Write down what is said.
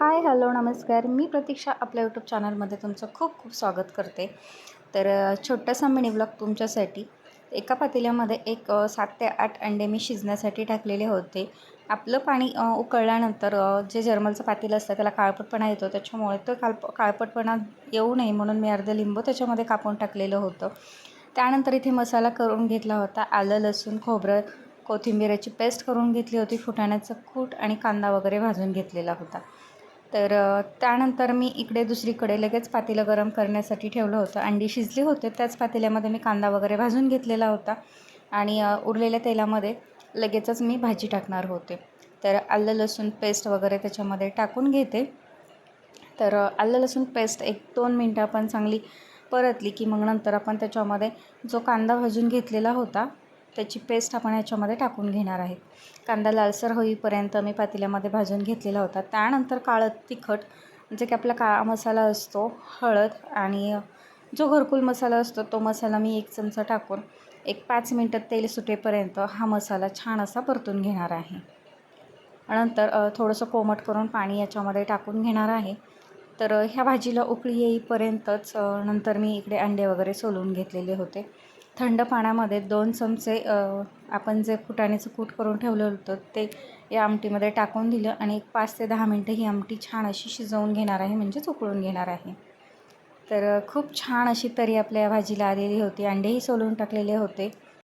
हाय, hello, नमस्कार. मी प्रतीक्षा आपल्या YouTube चॅनलमध्ये तुमचं खूप खूप स्वागत करते. तर छोटासा मिनी ब्लॉग तुमच्यासाठी. एका पातेल्यामध्ये 7 ते 8 अंडे मी शिजण्यासाठी टाकलेले होते. आपलं पाणी उकळल्यानंतर जे जर्मलचं पातेलं असतं त्याला काळपटपणा येतो. त्याच्यामुळे तो काळपटपणा येऊ नये म्हणून मी अर्ध लिंबू त्याच्यामध्ये कापून टाकलेलं होतं. त्यानंतर इथे मसाला करून घेतला होता. आलं, लसूण, खोबरं, कोथिंबीरची पेस्ट करून घेतली होती. फुटाण्याचं कूट आणि कांदा वगैरे भाजून घेतलेला होता. तर त्यानंतर मी इकडे दुसरीकडे लगेच पातेलं गरम करण्यासाठी ठेवलं होतं. अंडी शिजली होते त्याच पातेल्यामध्ये मी कांदा वगैरे भाजून घेतलेला होता आणि उरलेल्या तेलामध्ये लगेचच मी भाजी टाकणार होते. तर आलं लसूण पेस्ट वगैरे त्याच्यामध्ये टाकून घेते. तर आलं लसूण पेस्ट 1-2 मिनटं आपण चांगली परतली की मग नंतर आपण त्याच्यामध्ये जो कांदा भाजून घेतलेला होता त्याची पेस्ट आपण याच्यामध्ये टाकून घेणार आहे. कांदा लालसर होईपर्यंत मी पातेल्यामध्ये भाजून घेतलेला होता. त्यानंतर काळं तिखट जे की आपला काळा मसाला असतो, हळद आणि जो घरकुल मसाला असतो तो मसाला मी 1 चमचा टाकून 5 मिनटं तेल सुटेपर्यंत हा मसाला छान असा परतून घेणार आहे. नंतर थोडंसं कोमट करून पाणी याच्यामध्ये टाकून घेणार आहे. तर ह्या भाजीला उकळी येईपर्यंतच नंतर मी इकडे अंडे वगैरे सोलून घेतलेले होते. थंड पाण्यामध्ये 2 चमचे आपण जे फुटाण्याचं कूट करून ठेवलं होतं ते या आमटीमध्ये टाकून दिलं आणि 5 ते 10 मिनटं ही आमटी छान अशी शिजवून घेणार आहे, म्हणजेच उकळून घेणार आहे. तर खूप छान अशी तरी आपल्या या भाजीला आलेली होती. अंडेही सोलून टाकलेले होते